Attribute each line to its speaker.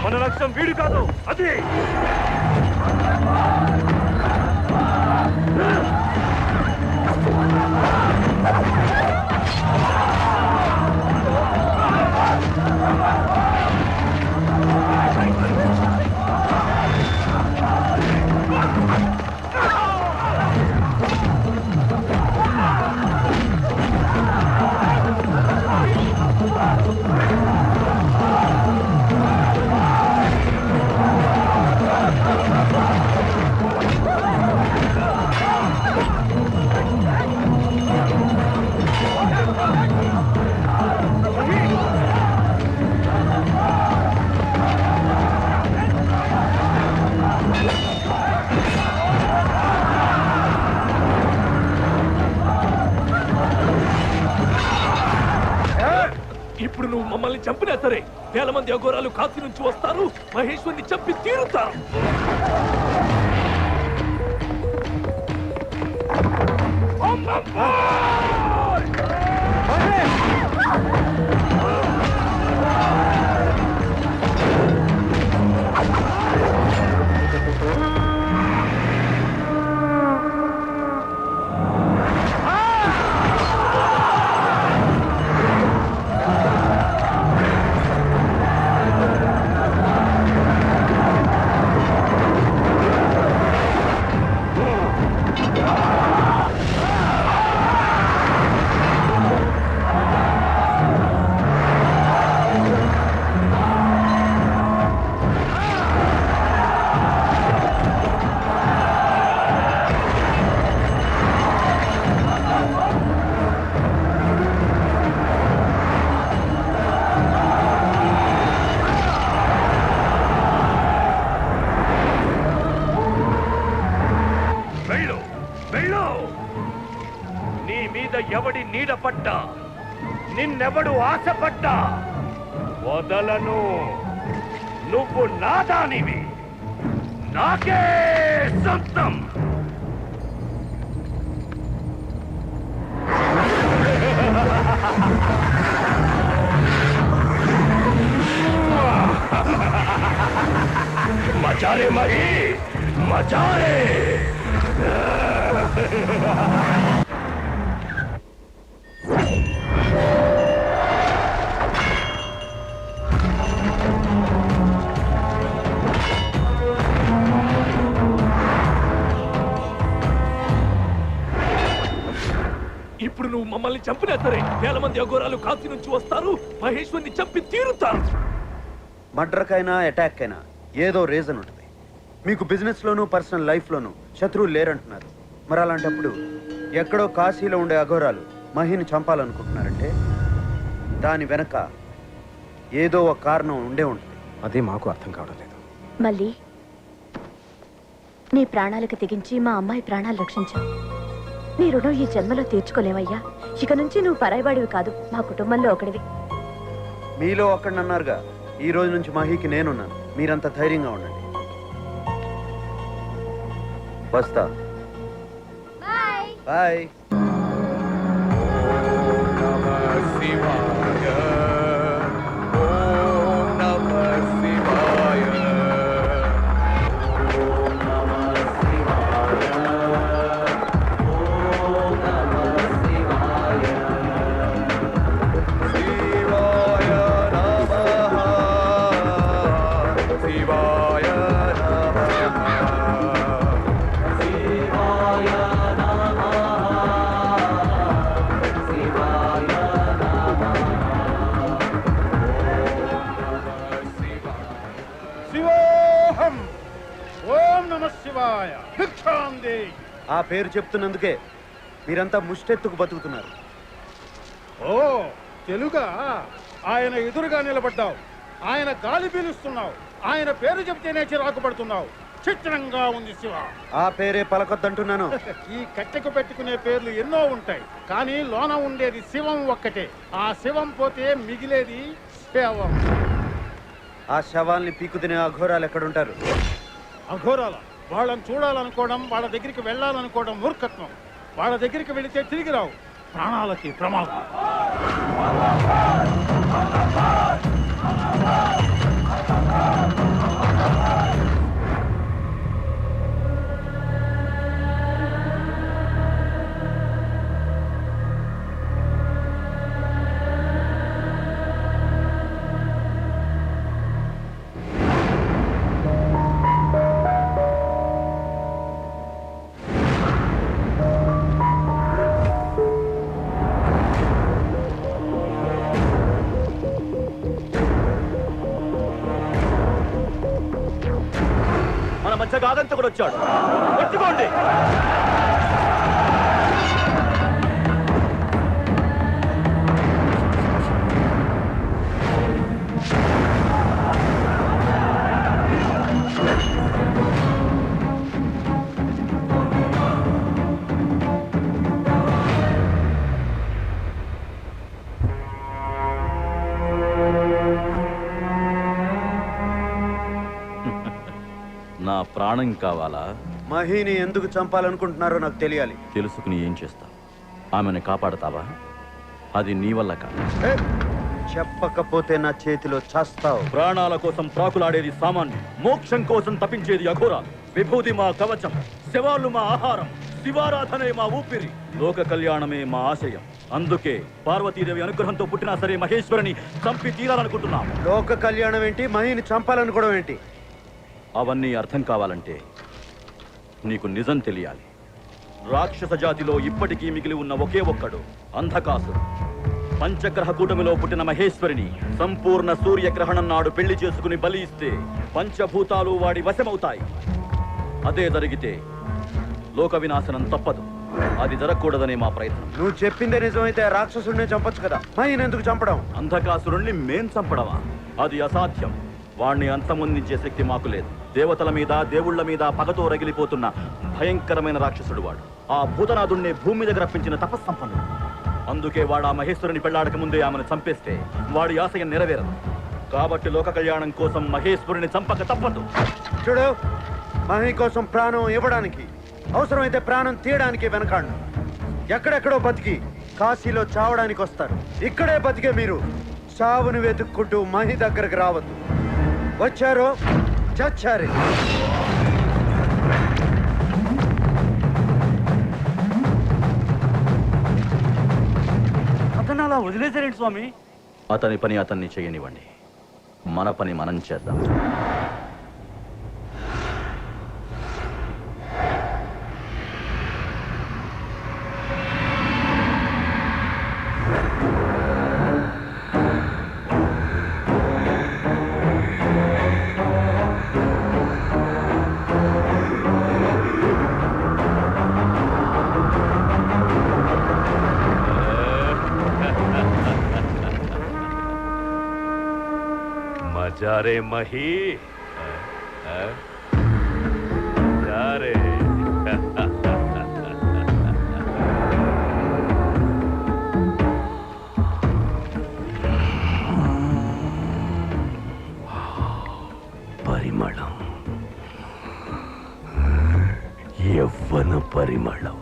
Speaker 1: మన లక్ష్యం వీడు కాదు, అది ఇప్పుడు నువ్వు మమ్మల్ని చంపినా సరే వేల మంది అఘోరాలు కాశీ నుంచి వస్తారు, మహేశ్వరిని చంపి తీరుతారు. నీ మీద ఎవడి నీడ పడ్డా, నిన్నెవడు ఆశపడ్డా వదలను. నువ్వు నాదానివి, నాకే సొంతం. మజారే మరి మజారే. ఇప్పుడు నువ్వు మమ్మల్ని చంపినా సరే వేల మంది అఘోరాలు కాశీ నుంచి వస్తారు, మహేశ్వరిని చంపి తీరుతారు.
Speaker 2: మర్డర్కైనా అటాక్ అయినా ఏదో రీజన్ ఉంటుంది. మీకు బిజినెస్ లోను పర్సనల్ లైఫ్ లోను శత్రువులు లేరంటున్నారు. మరి అలాంటప్పుడు ఎక్కడో కాశీలో ఉండే అఘోరాలు మహిని చంపాలనుకుంటున్నారంటే దాని వెనక ఏదో ఒక కారణం ఉండే ఉంటుంది.
Speaker 3: అదే మాకు అర్థం కావడం లేదు.
Speaker 4: మళ్ళీ నీ ప్రాణాలకు తెగించి మా అమ్మాయి ప్రాణాలు రక్షించావు. నీ రుణం ఈ జన్మలో తీర్చుకోలేవయ్యా. ఇక నుంచి నువ్వు పరాయివాడివి కాదు, మా కుటుంబంలో ఒకడివి.
Speaker 2: మీలో ఒక్కడన్నారుగా, ఈ రోజు నుంచి మహికి నేనున్నాను. మీరంతా ధైర్యంగా ఉండండి. వస్తా. బాయ్. ఆ పేరు చెప్తున్నందుకే మీరంతా ముష్టెత్తుకు బతుకుతున్నారు.
Speaker 5: ఓ తెలుగా? ఆయన ఎదురుగా నిలబడ్డావు, ఆయన గాలి పీలుస్తున్నావు, ఆయన పేరు చెప్తేనే చిరాకు పడుతున్నావు. చిత్రంగా ఉంది శివ.
Speaker 2: ఆ పేరే పలకొద్దంటున్నాను.
Speaker 5: ఈ కట్టెకు పెట్టుకునే పేర్లు ఎన్నో ఉంటాయి, కానీ లోన ఉండేది శివం ఒక్కటే. ఆ శివం పోతే మిగిలేది శవం.
Speaker 2: ఆ శవాల్ని పీకు తినే అఘోరాలు ఎక్కడుంటారు?
Speaker 5: అఘోరాల వాళ్ళని చూడాలనుకోవడం, వాళ్ళ దగ్గరికి వెళ్ళాలనుకోవడం మూర్ఖత్వం. వాళ్ళ దగ్గరికి వెళితే తిరిగి రావు, ప్రాణాలకి ప్రమాదం.
Speaker 1: మన మధ్యగా ఆగంతకుడు వచ్చాడు, పట్టుకోండి.
Speaker 3: నా ప్రాణం కావాలా?
Speaker 2: మహిని ఎందుకు చంపాలనుకుంటున్నారో నాకు తెలియాలి.
Speaker 3: తెలుసుకుని ఏం చేస్తావు? ఆమెను కాపాడతావా? అది నీ వల్ల కాదు.
Speaker 2: చెప్పకపోతే నా చేతిలో చేస్తావు.
Speaker 3: ప్రాణాల కోసం ప్రాకులాడేది సామాన్యం, మోక్షం కోసం తప్పించేది అఘోరాలు. విభూతి మా కవచం, శవాలు మా ఆహారం, శివారాధనే మా ఊపిరి, లోక కళ్యాణమే మా ఆశయం. అందుకే పార్వతీదేవి అనుగ్రహంతో పుట్టినా సరే మహేశ్వరిని చంపి తీరాలనుకుంటున్నాం.
Speaker 2: లోక కళ్యాణం ఏంటి, మహిని చంపాలనుకోవడం ఏంటి?
Speaker 3: అవన్నీ అర్థం కావాలంటే నీకు నిజం తెలియాలి. రాక్షస జాతిలో ఇప్పటికీ మిగిలి ఉన్న ఒకే ఒక్కడు అంధకాసుడు. పంచగ్రహ కూటమిలో పుట్టిన మహేశ్వరిని సంపూర్ణ సూర్యగ్రహణం నాడు పెళ్లి చేసుకుని బలి ఇస్తే పంచభూతాలు వాడి వశమవుతాయి. అదే జరిగితే లోక వినాశనం తప్పదు. అది జరగకూడదనే మా ప్రయత్నం.
Speaker 2: నువ్వు చెప్పిందే నిజమైతే రాక్షసుడిని చంపొచ్చు కదా, మహిని ఎందుకు చంపడం?
Speaker 3: అంధకాసురుణ్ణి మేం చంపడమా? అది అసాధ్యం. వాణ్ణి అంతమొందించే శక్తి మాకు లేదు. దేవతల మీద, దేవుళ్ల మీద పగతో రగిలిపోతున్న భయంకరమైన రాక్షసుడు వాడు. ఆ భూతనాథుణ్ణి భూమి మీద రప్పించిన తపస్సంపన్నుడు. అందుకే వాడు ఆ మహేశ్వరుని పెళ్లాడక ముందే ఆమెను చంపేస్తే వాడి ఆశయం నెరవేరదు. కాబట్టి లోక కళ్యాణం కోసం మహేశ్వరుని చంపక తప్పదు.
Speaker 2: చూడు, మహి కోసం ప్రాణం ఇవ్వడానికి, అవసరమైతే ప్రాణం తీయడానికి వెనకాడు. ఎక్కడెక్కడో బతికి కాశీలో చావడానికి వస్తారు. ఇక్కడే బతికే మీరు చావును వెతుక్కుంటూ మహి దగ్గరకు రావద్దు. వచ్చారో చచ్చారే.
Speaker 1: అతను అలా వదిలేశారేంటి స్వామి?
Speaker 3: అతని పని అతన్ని చేయనివ్వండి, మన పని మనం చేద్దాం.
Speaker 1: जा रे मही, जा रे। పరిమళం, యవ్వన పరిమళం.